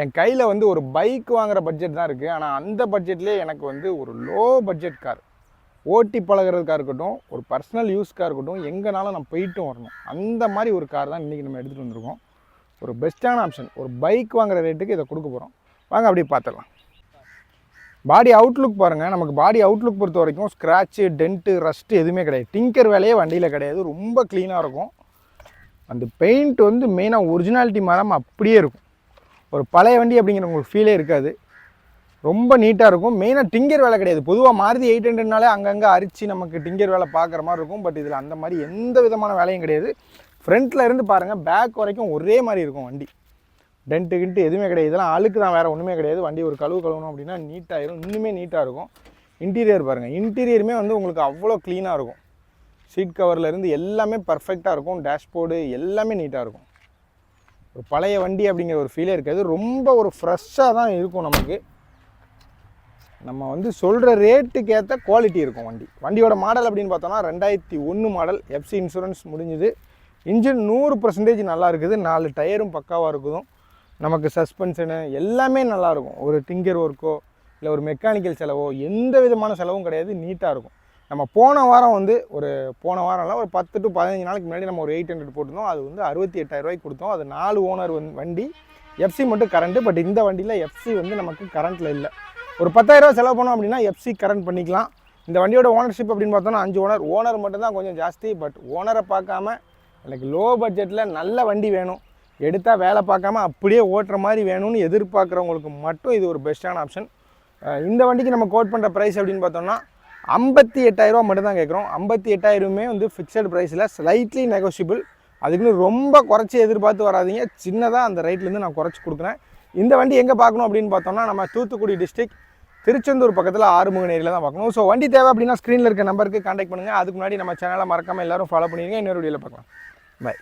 என் கையில் வந்து ஒரு பைக் வாங்குகிற பட்ஜெட் தான் இருக்குது. ஆனால் அந்த பட்ஜெட்லேயே எனக்கு வந்து ஒரு லோ பட்ஜெட் கார், ஓட்டி பழகிறதுக்காக இருக்கட்டும், ஒரு பர்சனல் யூஸ்க்காக இருக்கட்டும், எங்கேனாலும் நான் போயிட்டும் வரணும், அந்த மாதிரி ஒரு கார் தான் இன்றைக்கி நம்ம எடுத்துகிட்டு வந்திருக்கோம். ஒரு பெஸ்ட்டான ஆப்ஷன். ஒரு பைக் வாங்குகிற ரேட்டுக்கு இதை கொடுக்க போகிறோம். வாங்க அப்படியே பார்த்துடலாம். பாடி அவுட்லுக் பாருங்கள். நமக்கு பாடி அவுட்லுக் பொறுத்த வரைக்கும் ஸ்க்ராட்சு, டென்ட்டு, ரஸ்ட்டு எதுவுமே கிடையாது. டிங்கர் வேலையே வண்டியில் கிடையாது. ரொம்ப க்ளீனாக இருக்கும். அந்த பெயிண்ட் வந்து மெயினாக ஒரிஜினாலிட்டி மாறாமல் அப்படியே இருக்கும். ஒரு பழைய வண்டி அப்படிங்கிற உங்களுக்கு ஃபீலே இருக்காது. ரொம்ப நீட்டாக இருக்கும். மெயினாக டிங்கர் வேலை கிடையாது. பொதுவாக மாருதி 800னாலே அங்கங்கே அரிச்சு நமக்கு டிங்கர் வேலை பார்க்குற மாதிரி இருக்கும். பட் இதில் அந்த மாதிரி எந்த விதமான வேலையும் கிடையாது. ஃப்ரண்ட்டில் இருந்து பாருங்கள், பேக் வரைக்கும் ஒரே மாதிரி இருக்கும் வண்டி. டென்ட்டு கிண்ட்டு எதுவுமே கிடையாது. இதெல்லாம் அழுக்கு தான், வேறு ஒன்றுமே கிடையாது. வண்டி ஒரு கழுவணும் அப்படின்னா நீட்டாகிடும். இன்னுமே நீட்டாக இருக்கும். இன்டீரியர் பாருங்கள். இன்டீரியருமே வந்து உங்களுக்கு அவ்வளோ க்ளீனாக இருக்கும். சீட் கவர்லேருந்து எல்லாமே பர்ஃபெக்டாக இருக்கும். டேஷ்போர்டு எல்லாமே நீட்டாக இருக்கும். ஒரு பழைய வண்டி அப்படிங்கிற ஒரு ஃபீலே இருக்காது. ரொம்ப ஒரு ஃப்ரெஷ்ஷாக தான் இருக்கும். நம்ம வந்து சொல்கிற ரேட்டுக்கு ஏற்ற குவாலிட்டி இருக்கும் வண்டி. வண்டியோட மாடல் அப்படின்னு பார்த்தோன்னா 2001 மாடல். எஃப்சி இன்சூரன்ஸ் முடிஞ்சுது. இன்ஜின் 100% நல்லா இருக்குது. 4 டயரும் பக்காவாக இருக்குதும். நமக்கு சஸ்பென்ஷனு எல்லாமே நல்லாயிருக்கும். ஒரு டிங்கர் ஒர்க்கோ இல்லை ஒரு மெக்கானிக்கல் செலவோ எந்த விதமான செலவும் கிடையாது. நீட்டாக இருக்கும். நம்ம போன வாரம் இல்லை ஒரு 10 to 15 நாளைக்கு முன்னாடி நம்ம ஒரு 800 போட்டிருந்தோம். அது வந்து 68,000 ரூபாய்க்கு கொடுத்தோம். அது 4 ஓனர் வண்டி. எஃப்சி மட்டும் கரண்ட்டு. பட் இந்த வண்டியில் எஃப்சி வந்து நமக்கு கரண்ட்டில் இல்லை. ஒரு 10,000 ரூபா செலவு பண்ணோம் அப்படின்னா எஃப்சி கரண்ட் பண்ணிக்கலாம். இந்த வண்டியோட ஓனர்ஷிப் அப்படின்னு பார்த்தோன்னா 5 ஓனர் மட்டும்தான் கொஞ்சம் ஜாஸ்தி. பட் ஓனரை பார்க்காம எனக்கு லோ பட்ஜெட்டில் நல்ல வண்டி வேணும், எடுத்தால் வேலை பார்க்காம அப்படியே ஓட்டுற மாதிரி வேணும்னு எதிர்பார்க்குறவங்களுக்கு மட்டும் இது ஒரு பெஸ்ட்டான ஆப்ஷன். இந்த வண்டிக்கு நம்ம கோட் பண்ணுற ப்ரைஸ் அப்படின்னு பார்த்தோம்னா 58,000 ரூபா மட்டும் தான் கேட்குறோம். 58,000மே வந்து ஃபிக்ஸட் ப்ரைஸில், ஸ்லைட்லி நெகோஷியபிள். அதுக்குன்னு ரொம்ப குறைச்சி எதிர்பார்த்து வராதிங்க. சின்னதாக அந்த ரேட்லேருந்து நான் குறைச்சி கொடுக்குறேன். இந்த வண்டி எங்கே பார்க்கணும் அப்படின்னு பார்த்தோம்னா நம்ம தூத்துக்குடி டிஸ்ட்ரிக்ட் திருச்செந்தூர் பக்கத்தில் ஆறுமுக நேரில் தான் பார்க்கணும். ஸோ வண்டி தேவை அப்படின்னா ஸ்க்ரீனில் இருக்க நம்பருக்கு கான்டாக்ட் பண்ணுங்கள். அதுக்கு முன்னாடி நம்ம சேனலை மறக்காமல் எல்லோரும் ஃபாலோ பண்ணிடுங்க. இன்னொரு வீடியோவில் பார்க்கலாம். பை.